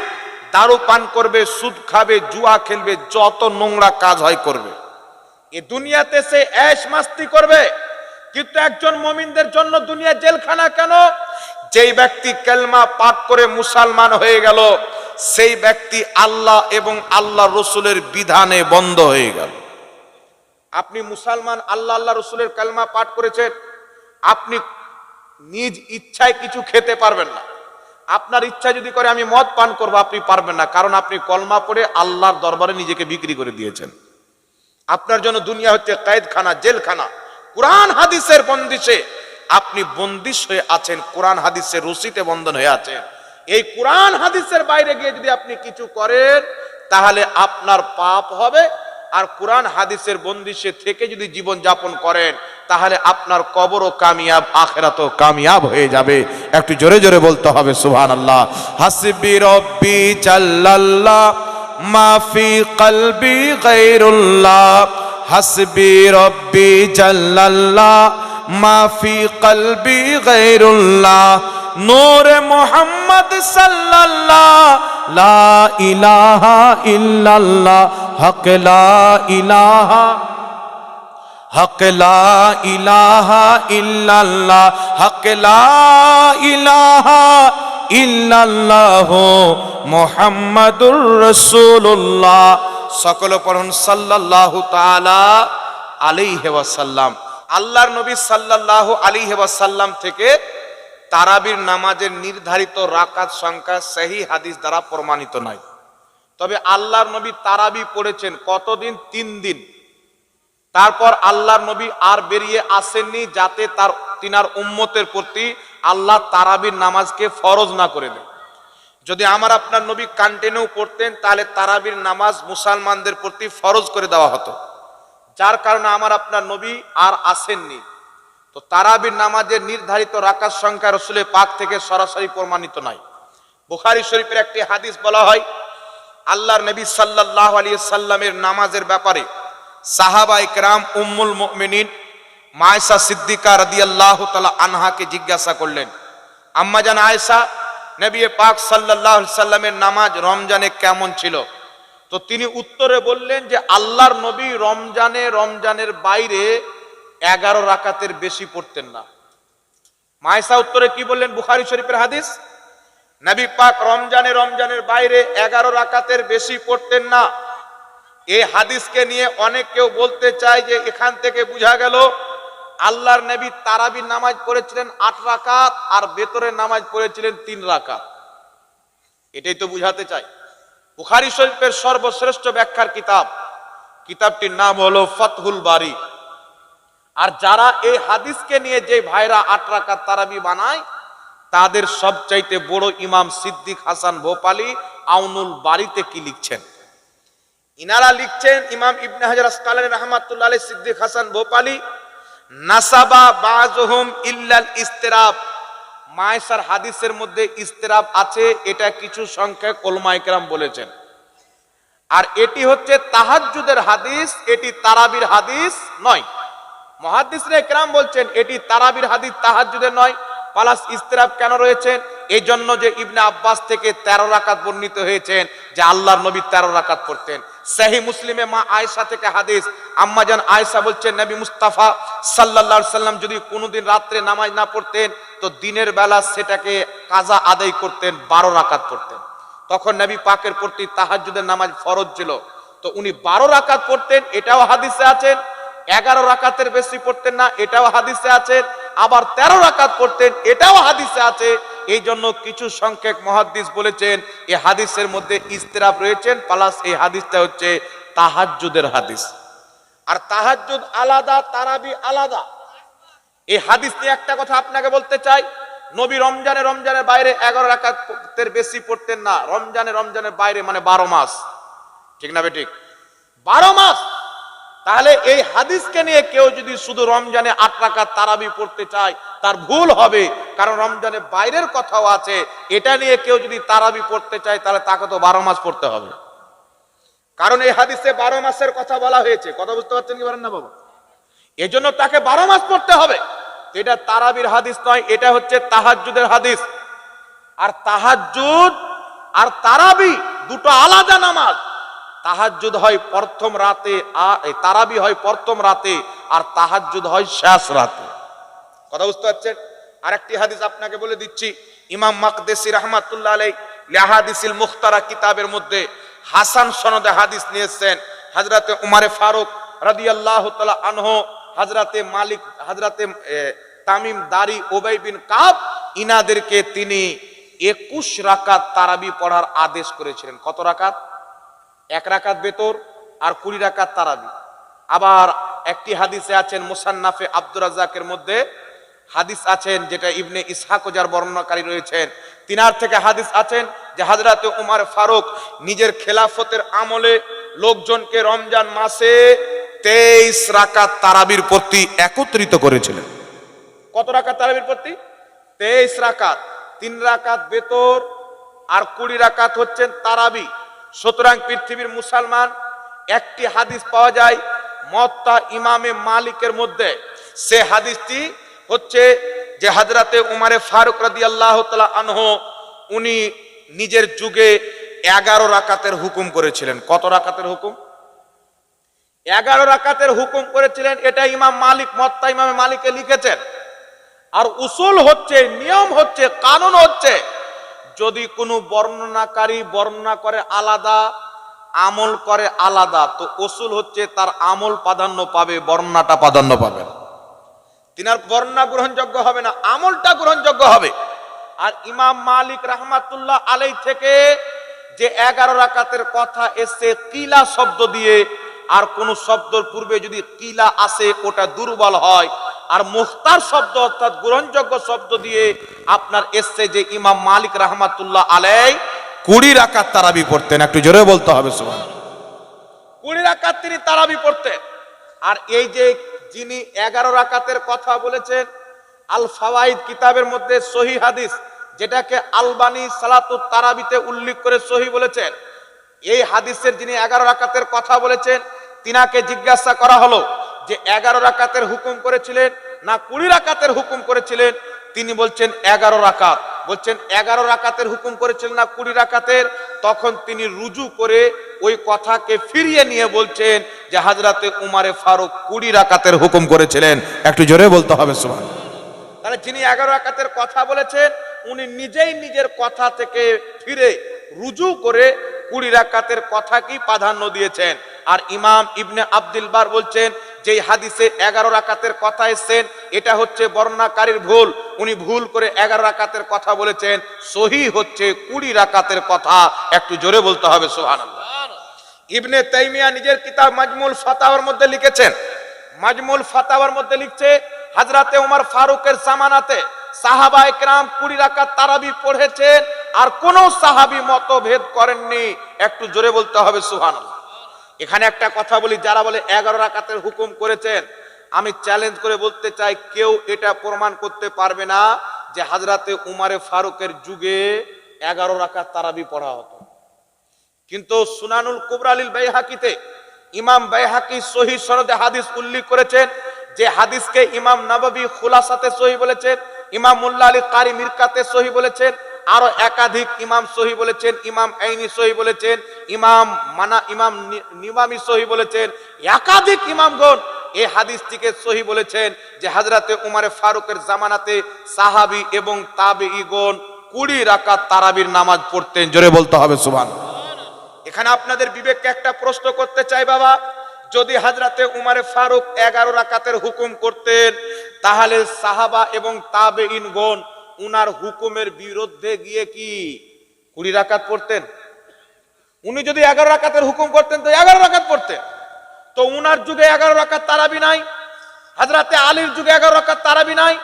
দারু পান করবে, সুদ খাবে, জুয়া খেলবে, যত নোংরা কাজ হয় করবে, এ দুনিয়াতে সে ऐश মাস্তি করবে। কিন্তু একজন মুমিনদের জন্য দুনিয়া জেলখানা কেন? যেই ব্যক্তি কালেমা পাঠ করে মুসলমান হয়ে গেল, সেই ব্যক্তি আল্লাহ এবং আল্লাহ রসুলের বিধানে বন্ধ হয়ে গেল। আপনি মুসলমান, আল্লাহ আল্লাহ রসুলের কালেমা পাঠ করেছেন, আপনি নিজ ইচ্ছায় কিছু খেতে পারবেন না। আপনার ইচ্ছা যদি করে আমি মদ পান করবো, আপনি পারবেন না, কারণ আপনি কলমা পড়ে আল্লাহর দরবারে নিজেকে বিক্রি করে দিয়েছেন। আপনার জন্য দুনিয়া হচ্ছে কয়েদখানা, জেলখানা। কোরআন হাদিসের বন্দিশে আপনি বন্দিশ হয়ে আছেন, কোরআন হাদিসের রশিতে বন্ধন হয়ে আছেন। এই কোরআন হাদিসের বাইরে গিয়ে যদি আপনি কিছু করেন তাহলে আপনার পাপ হবে, আর কোরআন হাদিসের বন্দিশে থেকে যদি জীবন যাপন করেন তাহলে আপনার কবরও কামিয়াব, আখিরাতও কামিয়াব হয়ে যাবে। একটু জোরে জোরে বলতে হবে সুবহানাল্লাহ। হাসবি রব্বি জাল্লাল্লাহ মা ফি কলবি গায়রুল্লাহ, হাসবি রব্বি জাল্লাল্লাহ মা ফি কলবি গায়রুল্লাহ, নূরে মুহাম্মদ সাল্লাল্লাহ, লা ইলাহা ইল্লাল্লাহ, হক লা ইলাহা, হক লা ইলাহা ইল্লাল্লাহ, হক লা ইলাহা ইল্লাল্লাহ, মুহাম্মাদুর রাসূলুল্লাহ। সকলে পড়ুন সাল্লাল্লাহু তাআলা আলাইহি ওয়াসাল্লাম। আল্লাহর নবী সাল্লাল্লাহু আলাইহি ওয়াসাল্লাম থেকে তারাবির নামাজের নির্ধারিত রাকাত সংখ্যা সহিহ হাদিস দ্বারা প্রমাণিত নয়। তবে আল্লাহর নবী তারাবি পড়েছেন কতদিন? 3 দিন। তারপর আল্লাহর নবী আর বেরিয়ে আসেননি, যাতে তিনার উম্মতের প্রতি আল্লাহ তারাবির নামাজকে ফরজ না করে দেন। যদি আমার আপনার নবী কন্টিনিউ পড়তেন তাহলে তারাবির নামাজ মুসলমানদের প্রতি ফরজ করে দেওয়া হতো, যার কারণে আমার আপনার নবী আর আসেননি। তো তারাবির নামাজের নির্ধারিত রাকাত সংখ্যা রাসূলের পাক থেকে সরাসরি প্রমাণিত নয়। বুখারী শরীফের একটি হাদিস বলা হয়, আল্লাহর নবী সাল্লাল্লাহু আলাইহি সাল্লামের নামাজের ব্যাপারে সাহাবায়ে কেরাম উম্মুল মুমিনিন মায়েশা সিদ্দিকা রাদিয়াল্লাহু তাআলা আনহাকে জিজ্ঞাসা করলেন, আম্মা জান আয়েশা, নবী পাক সাল্লাল্লাহু আলাইহি সাল্লামের নামাজ রমজানে কেমন ছিল? তো তিনি উত্তরে বললেন যে আল্লাহর নবী রমজানের বাইরে 11 রাকাতের বেশি পড়তেন না। মায়েশা উত্তরে কি বললেন? বুখারী শরীফের হাদিস, নবী পাক রমজানের বাইরে 11 রাকাতের বেশি পড়তেন না। এই হাদিসকে নিয়ে অনেক কেউ বলতে চায় যে এখান থেকে বোঝা গেল আল্লাহর নবী তারাবির নামাজ পড়েছিলেন 8 রাকাত আর বেতরের নামাজ পড়েছিলেন 3 রাকাত। এটাই তো বুঝাতে চাই। বুখারী শরীফের সর্বশ্রেষ্ঠ ব্যাখ্যার কিতাবটির নাম হলো ফাতহুল বারী। আর যারা এই হাদিসকে নিয়ে যে ভাইরা 8 রাকাত তারাবি বানায়, তাদের সবচাইতে বড় ইমাম সিদ্দিক হাসান ভোপালী আউনুল বারীতে কি লিখছেন? ইনারা লিখছেন, ইমাম ইবনে হাজার আসকালানী রাহমাতুল্লাহ আলাইহি সিদ্দিক হাসান ভোপালী, নাসাবা বাযুহুম ইল্লাল ইস্তিরাব, মায়েশার হাদিসের মধ্যে ইস্তিরাব আছে, এটা কিছু সংখ্যক উলামায়ে কেরাম বলেছেন। আর এটি হচ্ছে তাহাজ্জুদের হাদিস, এটি তারাবির হাদিস নয়। মুহাদ্দিসরা ইকরাম বলছেন এটি তারাবির হাদিস, তাহাজ্জুদের নয়। প্লাস ইস্তিরাব কেন রয়েছেন? এই জন্য যে ইবনে আব্বাস থেকে 13 রাকাত বর্ণিত হয়েছেন যে আল্লাহর নবী 13 রাকাত পড়তেন। সহিহ মুসলিমে মা আয়েশা থেকে হাদিস, আম্মা জান আয়েশা বলছেন নবী মুস্তাফা সাল্লাল্লাহু আলাইহি সাল্লাম যদি কোনোদিন রাত্রে নামাজ না পড়তেন তো দিনের বেলা সেটাকে কাজা আদায় করতেন, 12 রাকাত পড়তেন। তখন নবী পাকের প্রতি তাহাজ্জুদের নামাজ ফরজ ছিল, তো উনি 12 রাকাত পড়তেন, এটাও হাদিসে আছেন। 11 রাকাতের বেশি পড়তেন না, এটাও হাদিসে আছে। আবার 13 রাকাত পড়তেন, এটাও হাদিসে আছে। এই জন্য কিছু সংখ্যক মুহাদ্দিস বলেছেন এই হাদিসের মধ্যে ইস্তিরাব রয়েছেন, প্লাস এই হাদিসটা হচ্ছে তাহাজ্জুদের হাদিস। আর তাহাজ্জুদ আলাদা, তারাবি আলাদা। এই হাদিস নিয়ে একটা কথা আপনাকে বলতে চাই, নবী রমজানের বাইরে 11 রাকাতের বেশি পড়তেন না। রমজানের বাইরে মানে 12 মাস, ঠিক না বেঠিক? 12 মাস। তাহলে এই হাদিসকে নিয়ে কেউ যদি শুধু রমজানে 8 রাকাত তারাবি পড়তে চায় তার ভুল হবে, কারণ রমজানের বাইরের কথাও আছে। এটা নিয়ে কেউ যদি তারাবি পড়তে চায় তাহলে তাকে তো 12 মাস পড়তে হবে, কারণ এই হাদিসে 12 মাসের কথা বলা হয়েছে। কথা বুঝতে পারছেন কি পারেন না বাবা? এজন্য তাকে 12 মাস পড়তে হবে। এটা তারাবির হাদিস নয়, এটা হচ্ছে তাহাজ্জুদের হাদিস। আর তাহাজ্জুদ আর তারাবি দুটো আলাদা নামাজ। তাহাজ্জুদ হয় প্রথম রাতে, আর তারাবি হয় প্রথম রাতে, আর তাহাজ্জুদ হয় শেষ রাতে। কথা বুঝতে পারছেন? আরেকটি হাদিস আপনাকে বলে দিচ্ছি, ইমাম মাকদেসি রাহমাতুল্লাহ আলাইহি লিহাদিসিল মুখতারা কিতাবের মধ্যে হাসান সনদে হাদিস নিয়েছেন। হযরতে উমরে ফারুক রাদিয়াল্লাহু তাআলা আনহু, হযরতে তামিম দারি, উবাই বিন কাব, ইনাদেরকে তিনি 21 রাকাত তারাবি পড়ার আদেশ করেছিলেন। কত রাকাত? 1 রাকাত বেতর আর 20 রাকাত তারাবি। আবার একটি হাদিসে আছেন মুসান্নাফে আব্দুর রাজ্জাকের মধ্যে হাদিস আছেন, যেটা ইবনে ইসহাক যার বর্ণনাকারী রয়েছেন, তিনার থেকে হাদিস আছেন যে হযরতে উমর ফারুক নিজের খেলাফতের আমলে লোকজনকে রমজান মাসে 23 রাকাত তারাবির প্রতি একত্রিত করেছিলেন। কত রাকাত তারাবির প্রতি? 23 রাকাত। 3 রাকাত বেতর আর 20 রাকাত হচ্ছেন তারাবি। সুতরাং পৃথিবীর মুসলমান একটি হাদিস পাওয়া যায় মুওয়াত্তা ইমামে মালিকের মধ্যে। সে হাদিসটি হচ্ছে যে হযরতে উমরে ফারুক রাদিয়াল্লাহু তাআলা আনহু উনি নিজের যুগে 11 রাকাতের হুকুম করেছিলেন। কত রাকাতের হুকুম? 11 রাকাতের হুকুম করেছিলেন। এটা ইমাম মালিক মুওয়াত্তা ইমামে মালিকে লিখেছেন। আর উসুল হচ্ছে, নিয়ম হচ্ছে, কানুন হচ্ছে, যদি কোনো বর্ণনাকারী বর্ণনা করে আলাদা, আমল করে আলাদা, তো উসুল হচ্ছে তার আমল প্রাধান্য পাবে, বর্ণনাটা প্রাধান্য পাবে না। তিনার বর্ণনা গ্রহণযোগ্য হবে না, আমলটা গ্রহণযোগ্য হবে। আর ইমাম মালিক রাহমাতুল্লাহ আলাইহি থেকে যে 11 রাকাতের কথা এসে কিলা শব্দ দিয়ে, আর কোন শব্দের পূর্বে যদি কিলা আসে ওটা দুর্বল হয়, আর মুখতার শব্দ অর্থাৎ গ্রহণযোগ্য শব্দ দিয়ে আপনার এসছে যে ইমাম মালিক রাহমাতুল্লাহ আলাইহি 20 রাকাত তারাবি পড়তেন। একটু জোরে বলতে হবে সুবহানাল্লাহ। 20 রাকাত তিনি তারাবি পড়তেন। আর এই যে যিনি 11 রাকাতের কথা বলেছেন, আল ফাওয়াইদ কিতাবের মধ্যে সহিহ হাদিস, যেটাকে আলবানী সালাতুত তারাবিতে উল্লেখ করে সহিহ বলেছেন, এই হাদিসের যিনি 11 রাকাতের কথা বলেছেন, তিনাকে জিজ্ঞাসা করা হলো যে 11 রাকাতের হুকুম করেছিলেন না 20 রাকাতের হুকুম করেছিলেন? তিনি বলছেন 11 রাকাত। বলছেন 11 রাকাতের হুকুম করেছিলেন না 20 রাকাতের? তখন তিনি রুজু করে ওই কথাকে ফিরিয়ে নিয়ে বলছেন যে হযরতে উমরে ফারুক 20 রাকাতের হুকুম করেছিলেন। একটু জোরে বলতে হবে সুবহানাল্লাহ। তাহলে যিনি 11 রাকাতের কথা বলেছেন উনি নিজেই নিজের কথা থেকে ফিরে রুজু করে 20 রাকাতের কথাকেই প্রাধান্য দিয়েছেন। আর ইমাম ইবনে আব্দুল বার বলছেন যে হাদিসে 11 রাকাতের কথা এসেছেন, এটা হচ্ছে বর্ণনাকারীর ভুল। উনি ভুল করে 11 রাকাতের কথা বলেছেন, সহিহ হচ্ছে 20 রাকাতের কথা। একটু জোরে বলতে হবে সুবহানাল্লাহ। ইবনে তাইমিয়া নিজের কিতাব মাজমুল ফাতাওয়ার মধ্যে লিখেছেন, মাজমুল ফাতাওয়ার মধ্যে লিখছে হযরতে উমর ফারুকের জামানাতে সাহাবায়ে কেরাম 20 রাকাত তারাবি পড়েছেন, আর কোন সাহাবী মতভেদ করেননি। একটু জোরে বলতে হবে সুবহানাল্লাহ। এখানে একটা কথা বলি, যারা বলে 11 রাকাতের হুকুম করেছেন, আমি চ্যালেঞ্জ করে বলতে চাই কেউ এটা প্রমাণ করতে পারবে না যে হযরতে উমরে ফারুকের যুগে 11 রাকাত তারাবি পড়া হতো। কিন্তু সুনানুল কুবরা লিল বাইহাকিতে ইমাম বাইহাকি সহিহ সনদে হাদিস উল্লেখ করেছেন যে হাদিসকে ইমাম নববী খুলাসাতে সহিহ বলেছেন, ইমাম মোল্লা আলী কারি মিরকাতে সহিহ বলেছেন, আরো একাধিক ইমাম সহিহ বলেছেন, ইমাম আইনি সহিহ বলেছেন, ইমাম নিমামি সহিহ বলেছেন, একাধিক ইমামগণ এই হাদিসটিকে সহিহ বলেছেন যে হযরতে উমর ফারুকের জামানাতে সাহাবী এবং তাবেঈগণ 20 রাকাত তারাবির নামাজ পড়তেন। জোরে বলতে হবে সুবহানাল্লাহ। এখানে আপনাদের বিবেককে একটা প্রশ্ন করতে চাই বাবা, যদি হযরতে উমর ফারুক 11 রাকাতের হুকুম করতেন, তাহলে সাহাবা এবং তাবেঈনগণ উনার হুকুমের বিরুদ্ধে গিয়ে কি 20 রাকাত পড়তেন? উনি যদি 11 রাকাতের হুকুম করতেন তো 11 রাকাত পড়তেন। তো উনার যুগে 11 রাকাত তারাবি নাই, হযরতে আলীর যুগে 11 রাকাত তারাবি নাই,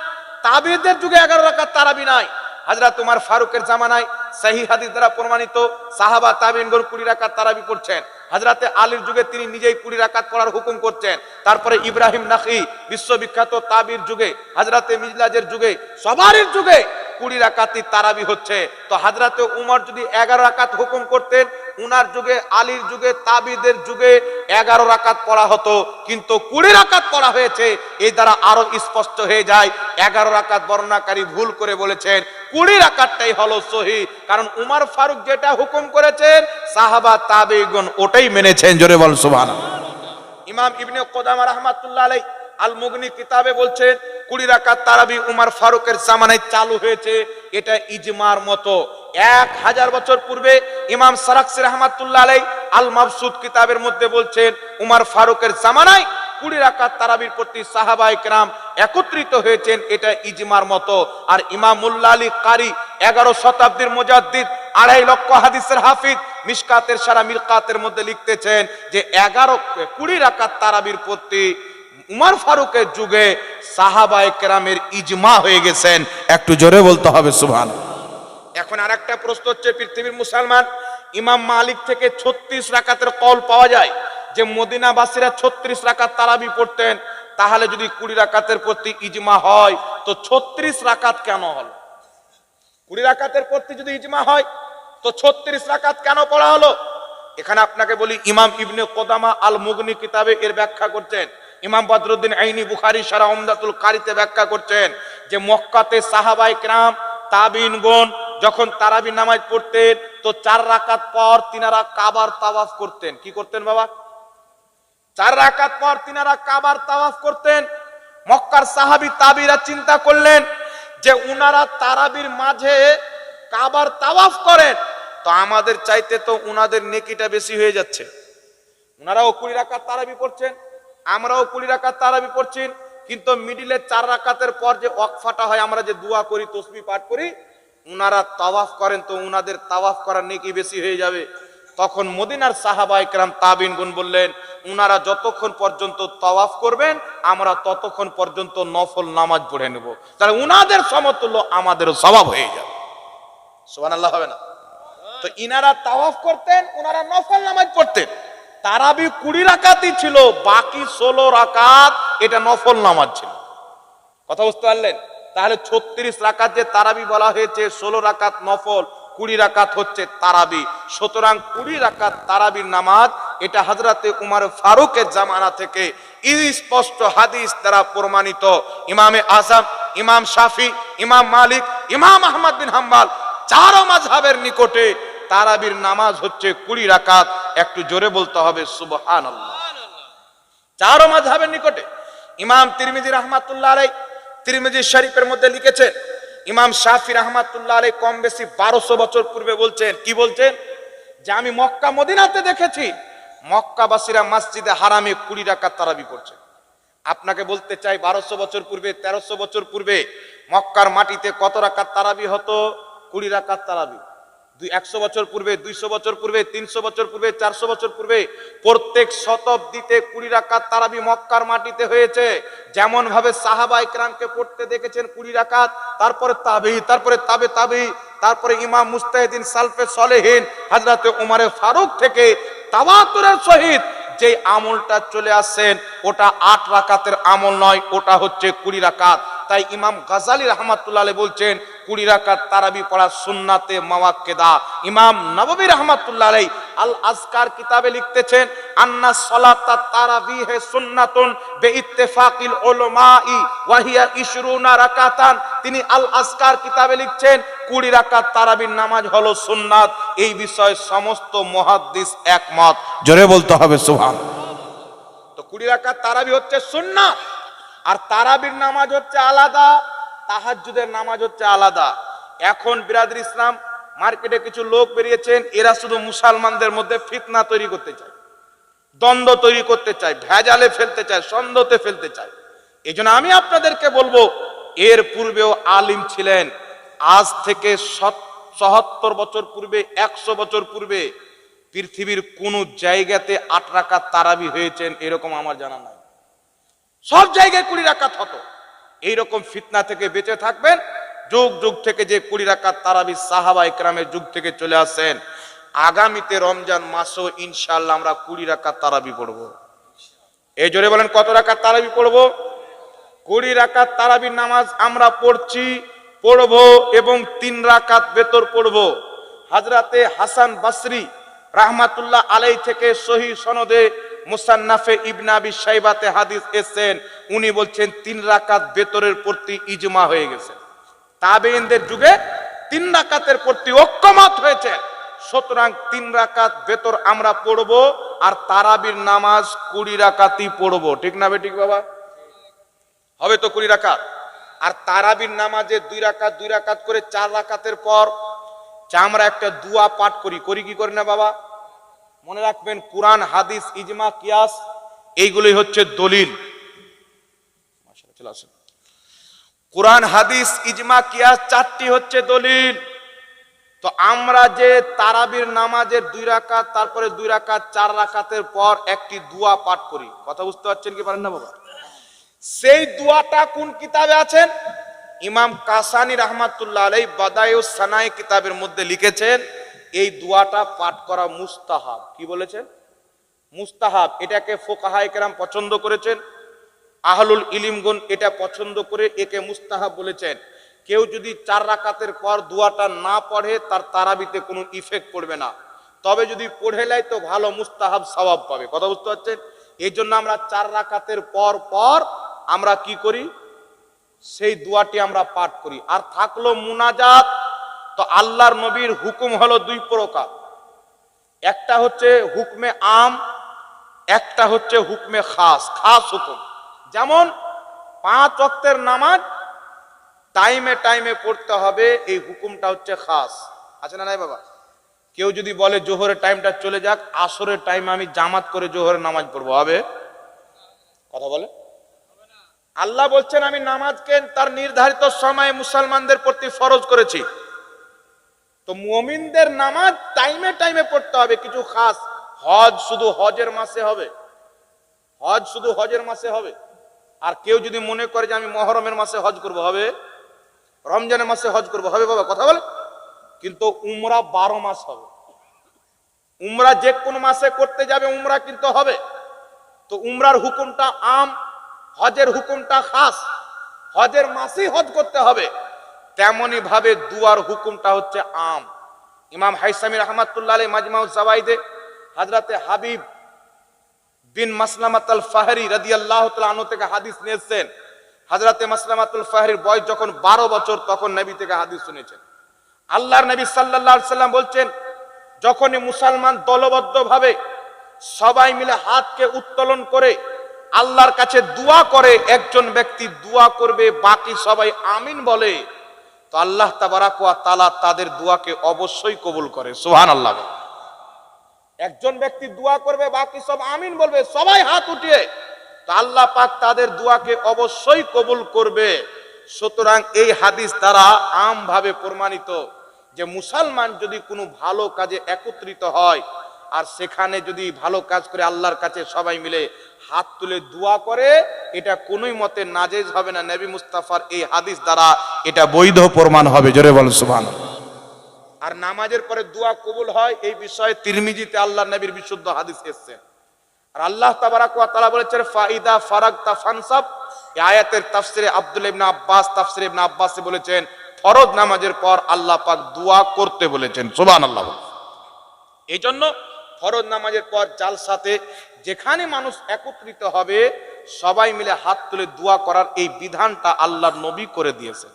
তাবেঈদের যুগে 11 রাকাত তারাবি নাই। হযরত উমর ফারুকের জামানায় সহিহ হাদিস দ্বারা প্রমাণিত সাহাবা তাবেঈনগণ 20 রাকাত তারাবি পড়ছেন। হযরতে আলীর যুগে তিনি নিজেই 20 রাকাত পড়ার হুকুম করছেন। তারপরে ইব্রাহিম নাখী বিশ্ববিখ্যাত তাবির যুগে, হযরতে মিজলাজের যুগে, সবারই যুগে 20 রাকাতই তারাবি হচ্ছে। তো হযরতে উমর যদি 11 রাকাত হুকুম করতেন, উনার যুগে, আলীর যুগে, তাবিদের যুগে 11 রাকাত পড়া হতো, কিন্তু 20 রাকাত পড়া হয়েছে। এই দ্বারা আরো স্পষ্ট হয়ে যায় 11 রাকাত বর্ণনাকারী ভুল করে বলেছেন, 20 রাকাতটাই হলো সহিহ। কারণ উমর ফারুক যেটা হুকুম করেছেন সাহাবা তাবেঈগণ ওটাই মেনেছেন। জোরে বল সুবহানাল্লাহ। ইমাম ইবনে কুদামা রাহমাতুল্লাহ আলাইহি আল মুগনি কিতাবে বলছেন 20 রাকাত তারাবি উমর ফারুকের জামানায় চালু হয়েছে, এটা ইজমার মতো। 1000 বছর পূর্বে ইমাম সারাকসি রাহমাতুল্লাহ আলাইহি আল মাবসুত কিতাবের মধ্যে বলছেন উমর ফারুকের জামানায় 20 রাকাত তারাবির প্রতি সাহাবায়ে কেরাম একত্রিত হয়েছেন, এটা ইজমার মতো। আর ইমাম মোল্লা আলী কারি 11 শতাব্দীর মুজাদ্দিদ, 2.5 লক্ষ হাদিসের হাফিজ, মিশকাতের সারা মিরকাতের মধ্যে লিখতেছেন যে 20 রাকাত তারাবির প্রতি উমর ফারুকের যুগে সাহাবায়ে কেরামের ইজমা হয়ে গেছেন। একটু জোরে বলতে হবে সুবহানাল্লাহ। এখন আরেকটা প্রশ্ন হচ্ছে, পৃথিবীর মুসলমান ইমাম মালিক থেকে 36 রাকাতের কওল পাওয়া যায় যে মদিনাবাসীরা 36 রাকাত তারাবি পড়তেন। তাহলে যদি 20 রাকাতের প্রতি ইজমা হয় তো 36 রাকাত কেন হলো? 20 রাকাতের প্রতি যদি ইজমা হয় তো 36 রাকাত কেন পড়া হলো? এখানে আপনাকে বলি, ইমাম ইবনে কুদামা আল মুগনি কিতাবে এর ব্যাখ্যা করছেন। ইমাম বদরুদ্দিন আইনি বুখারী শারা উমদাতুল কারিতে ব্যাখ্যা করছেন যে মক্কাতে সাহাবায়ে কেরাম তাবেঈনগণ যখন তারাবি নামাজ পড়তেন তো 4 রাকাত পর তিনারা কাবার তাওয়াফ করতেন। কি করতেন বাবা? 4 রাকাত পর তিনারা কাবার তাওয়াফ করতেন। মক্কার সাহাবী তাবিরা চিন্তা করলেন যে উনারা তারাবির মাঝে কাবার তাওয়াফ করেন, তো আমাদের চাইতে তো উনাদের নেকিটা বেশি হয়ে যাচ্ছে। উনারাও 20 রাকাত তারাবি পড়ছেন, আমরাও 20 রাকাত তারাবি পড়ছি, কিন্তু মিডিলে 4 রাকাতের পর যে ওয়াকফাটা হয়, আমরা যে দোয়া করি, তাসবিহ পাঠ করি, উনারা তাওয়াফ করেন, তো উনাদের তাওয়াফ করার নেকি বেশি হয়ে যাবে। তখন মদিনার সাহাবায়ে কেরাম তাবেঈনগণ বললেন, উনারা যতক্ষণ পর্যন্ত তাওয়াফ করবেন আমরা ততক্ষণ পর্যন্ত নফল নামাজ পড়ে নেব, তাহলে উনাদের সমতুল্য আমাদেরও সওয়াব হয়ে যাবে। সুবহানাল্লাহ হবে না? তো ইনারা তাওয়াফ করতেন, উনারা নফল নামাজ পড়তেন। তারাবি 20 রাকাতই ছিল, বাকি 16 রাকাত এটা নফল নামাজ ছিল। কথা বুঝতে পারলেন? তাহলে 36 রাকাত যে তারাবি বলা হয়েছে, 16 রাকাত নফল, 20 রাকাত হচ্ছে তারাবি। সুতরাং 20 রাকাত তারাবির নামাজ এটা হযরতে উমর ফারুকের জামানা থেকে স্পষ্ট হাদিস দ্বারা প্রমাণিত। ইমামে আযম, ইমাম শাফি, ইমাম মালিক, ইমাম আহমদ বিন হাম্বল 4 মাযহাবের নিকটে তারাবির নামাজ হচ্ছে 20 রাকাত। একটু জোরে বলতে হবে সুবহানাল্লাহ। 4 মাযহাবের নিকটে। ইমাম তিরমিজি রাহমাতুল্লাহ আলাইহি তিরমিজি শরীফের মধ্যে লিখেছেন, ইমাম শাফি রাহমাতুল্লাহ আলাইহি কম বেশি 1200 বছর পূর্বে বলছেন, কি বলছেন? যে আমি মক্কা মদিনাতে দেখেছি মক্কাবাসীরা মসজিদে হারামে 20 রাকাত তারাবি পড়ছে। আপনাকে বলতে চাই 1200 বছর পূর্বে, 1300 বছর পূর্বে মক্কার মাটিতে কত রাকাত তারাবি হতো? 20 রাকাত তারাবি। 100 বছর পূর্বে, 200 বছর পূর্বে, 300 বছর পূর্বে, 400 বছর পূর্বে প্রত্যেক শতাব্দীতে 20 রাকাত তারাবি মক্কার মাটিতে হয়েছে। যেমন ভাবে সাহাবায়ে কেরামকে পড়তে দেখেছেন 20 রাকাত, তারপরে তাবেঈ, তারপরে তাবেঈ, তারপরে ইমাম মুজতাহিদিন সালফে সালেহিন হযরতে উমর ফারুক থেকে তাওয়াতুরের সহিত যে আমলটা চলে আসছেন ওটা 8 রাকাতের আমল নয়, ওটা হচ্ছে 20 রাকাত। তাই ইমাম গাজালি রাহমাতুল্লাহ আলাইহি বলছেন 20 রাকাত তারাবি পড়া সুন্নাতে মুআক্কাদা। ইমাম নববী রাহমাতুল্লাহ আলাইহি আল আজকার কিতাবে লিখতেছেন আন্না সালাতাত তারাবিহ সুন্নাতুন বিইত্তিফাকিল উলামাই ওয়া হিয়া 20 রাকাতান। তিনি আল আজকার কিতাবে লিখছেন 20 রাকাত তারাবির নামাজ হলো সুন্নাত। এই বিষয়ে সমস্ত মুহাদ্দিস একমত। জোরে বলতে হবে সুবহানাল্লাহ। তো 20 রাকাত তারাবি হচ্ছে সুন্নাত, আর তারাবির নামাজ হচ্ছে আলাদা, তাহাজ্জুদের নামাজ হচ্ছে আলাদা। এখন বিরাদর ইসলাম মার্কেটে কিছু লোক বেরিয়েছেন, এরা শুধু মুসলমানদের মধ্যে ফিতনা তৈরি করতে চায়, দ্বন্দ্ব তৈরি করতে চায়, ভেজালে ফেলতে চায়, সন্দেহতে ফেলতে চায়। এই জন্য আমি আপনাদেরকে বলবো, এর পূর্বেও আলিম ছিলেন। আজ থেকে ৭৭ বছর পূর্বে, ১০০ বছর পূর্বে পৃথিবীর কোন জায়গাতে ৮ রাকাত তারাবি হয়েছেন এরকম আমার জানা নাই। সব জায়গায় 20 রাকাত হতো। এইরকম ফিতনা থেকে বেঁচে থাকবেন। যুগ যুগ থেকে যে 20 রাকাত তারাবি সাহাবা ইকরামের যুগ থেকে চলে আসেন, আগামীতে রমজান মাসও ইনশাআল্লাহ আমরা 20 রাকাত তারাবি পড়ব। এই জোরে বলেন কত রাকাত তারাবি পড়ব? 20 রাকাত তারাবির নামাজ আমরা পড়ব এবং 3 রাকাত বেতর পড়ব। হযরতে হাসান বসরি রাহমাতুল্লাহ আলাইহি থেকে সহিহ সনদে মুসান্নাফে ইবনে আবি শাইবাতে হাদিস এসেছেন, উনি বলছেন 3 রাকাত বেতরের প্রতি ইজমা হয়ে গেছে। তাবেঈনদের যুগে 3 রাকাতের প্রতি ঐক্যমত হয়েছে। সুতরাং 3 রাকাত বেতর আমরা পড়ব, আর তারাবির নামাজ 20 রাকাতই পড়ব। ঠিক না বে ঠিক বাবা? হবে তো 20 রাকাত। আর তারাবির নামাজে 2 রাকাত 2 রাকাত করে 4 রাকাতের পর আমরা একটা দোয়া পাঠ করি কি করি না বাবা? মনে রাখবেন, কুরআন, হাদিস, ইজমা, কিয়াস এইগুলোই হচ্ছে দলিল। কুরআন, হাদিস, ইজমা, কিয়াস 4টি হচ্ছে দলিল। তো আমরা যে তারাবির নামাজের 2 রাকাত, তারপরে 2 রাকাত 4 রাকাতের পর একটি দোয়া পাঠ করি, কথা বুঝতে পারছেন কি পারেন না বাবা? সেই দোয়াটা কোন কিতাবে আছেন? ইমাম কাসানি রাহমাতুল্লাহ আলাইহি বাদায়ুস সানাই কিতাবের মধ্যে লিখেছেন এই দোয়াটা পাঠ করা মুস্তাহাব। কি বলেছেন? মুস্তাহাব। এটাকে ফুকাহায়ে কেরাম পছন্দ করেছেন, আহলুল ইলমগণ এটা পছন্দ করে একে মুস্তাহাব বলেছেন। কেউ যদি 4 রাকাতের পর দোয়াটা না পড়ে তার তারাবিতে কোনো ইফেক্ট পড়বে না, তবে যদি পড়ে নেয় তো ভালো মুস্তাহাব সওয়াব পাবে। কথা বুঝতে পারছেন? এই জন্য আমরা 4 রাকাতের পর আমরা কি করি? সেই দোয়াটি আমরা পাঠ করি। আর থাকলো মুনাজাত। তো আল্লাহর নবীর হুকুম হলো 2 প্রকার, একটা হচ্ছে হুকমে আম, একটা হচ্ছে হুকমে খাস হুকুম। যেমন 5 ওয়াক্তের নামাজ টাইমে পড়তে হবে, এই হুকুমটা হচ্ছে খাস। আছে না নাই বাবা? কেউ যদি বলে জোহরের টাইমটা চলে যাক, আসরের টাইমে আমি জামাত করে জোহরের নামাজ পড়বো, হবে? কথা বলে? আল্লাহ বলছেন আমি নামাজকে তার নির্ধারিত সময়ে মুসলমানদের প্রতি ফরজ করেছি। তো মুমিনদের নামাজ টাইমে পড়তে হবে। কিছু খাস, হজ শুধু হজের মাসে হবে। আর কেউ যদি মনে করে যে আমি মুহররমের মাসে হজ করব, হবে? রমজানের মাসে হজ করব, হবে বাবা? কথা বলে? কিন্তু উমরা 12 মাস হবে। উমরা যে কোনো মাসে করতে যাবে, উমরা কিন্তু হবে। তো উমরার হুকুমটা আম, হজের হুকুমটা খাস। হজের মাসেই হজ করতে হবে। তেমনি ভাবে দুয়ার হুকুমটা হচ্ছে আম। ইমাম হাইসামি রাহমাতুল্লাহ আলাইহি মাজমাউজ জাওয়াইদে হযরতে হাবিব বিন মাসলামাতুল ফাহরি রাদিয়াল্লাহু তাআলা আনহু থেকে হাদিস নিয়েছেন। হযরতে মাসলামাতুল ফাহরির বয়স যখন 12 বছর, তখন নবী থেকে হাদিস শুনেছেন। আল্লাহর নবী সাল্লাল্লাহু আলাইহি সাল্লাম বলছেন, যখনই মুসলমান দলবদ্ধভাবে সবাই মিলে হাতকে উত্তোলন করে আল্লাহর কাছে দোয়া করে, একজন ব্যক্তি দোয়া করবে, বাকি সবাই আমিন বলে, তো আল্লাহ তাবারাক ওয়া তাআলা তাদের দোয়াকে অবশ্যই কবুল করে। সুবহানাল্লাহ। একজন ব্যক্তি দোয়া করবে, বাকি সব আমিন বলবে, সবাই হাত উঠিয়ে, তো আল্লাহ পাক তাদের দোয়াকে অবশ্যই কবুল করবে। সুতরাং এই হাদিস দ্বারা আমভাবে প্রমাণিত যে মুসলমান যদি কোনো ভালো কাজে একত্রিত হয় আর সেখানে যদি ভালো কাজ করে আল্লাহর কাছে সবাই মিলে হাত তুলে দোয়া করে, এটা কোনোই মতে নাজেজ হবে না। নবী মুস্তাফার এই হাদিস দ্বারা এটা বৈধ প্রমাণ হবে। জোরে বলেন সুবহানাল্লাহ। আর নামাজের পরে দোয়া কবুল হয় এই বিষয়ে তিরমিজিতে আল্লাহর নবীর বিশুদ্ধ হাদিস এসেছে। আর আল্লাহ তাবারাক ওয়া তাআলা বলেছেন ফাইদা ফারাগতা ফানসাব, এই আয়াতের তাফসিরে আব্দুল্লাহ ইবনে আব্বাস তাফসিরে ইবনে আব্বাসে বলেছেন ফরজ নামাজের পর আল্লাহ পাক দোয়া করতে বলেছেন, সুবহানাল্লাহ। এই জন্য ফরজ নামাজের পর জালসাতে যেখানে মানুষ একত্রিত হবে সবাই মিলে হাত তুলে দোয়া করার এই বিধানটা আল্লাহর নবী করে দিয়েছেন।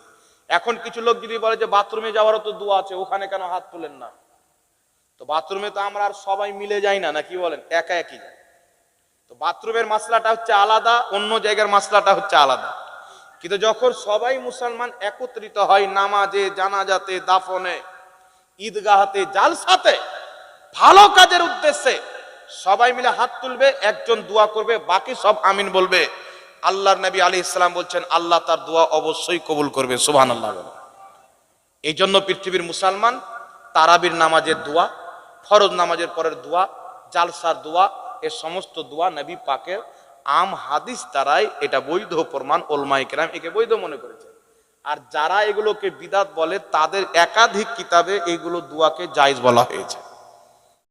এখন কিছু লোক যদি বলে যে বাথরুমে যাওয়ারও তো দোয়া আছে, ওখানে কেন হাত তুলেন না? তো বাথরুমে তো আমরা আর সবাই মিলে যাই না, নাকি বলেন? একা একই যাই। তো বাথরুমের মাসলাটা হচ্ছে আলাদা, অন্য জায়গার মাসলাটা হচ্ছে আলাদা। কিন্তু যখন সবাই মুসলমান একত্রিত হয় নামাজে, জানাজাতে, দাফনে, ঈদগাহতে, জালসাতে, ভালো কাজের উদ্দেশ্যে সবাই মিলে হাত তুলবে, একজন দোয়া করবে, বাকি সব আমিন বলবে। আল্লাহর নবী আলাইহিস সালাম বলছেন আল্লাহ তার দোয়া অবশ্যই কবুল করবে, সুবহানাল্লাহ। এই জন্য পৃথিবীর মুসলমান তারাবির নামাজের দোয়া, ফরজ নামাজের পরের দোয়া, জালসার দোয়া, এ সমস্ত দোয়া নবী পাকের আম হাদিস দ্বারাই এটা বৈধ প্রমাণ, উলামায়ে কেরাম একে বৈধ মনে করেছে। আর যারা এগুলোকে বিদআত বলে তাদের একাধিক কিতাবে এইগুলো দোয়াকে জায়েজ বলা হয়েছে।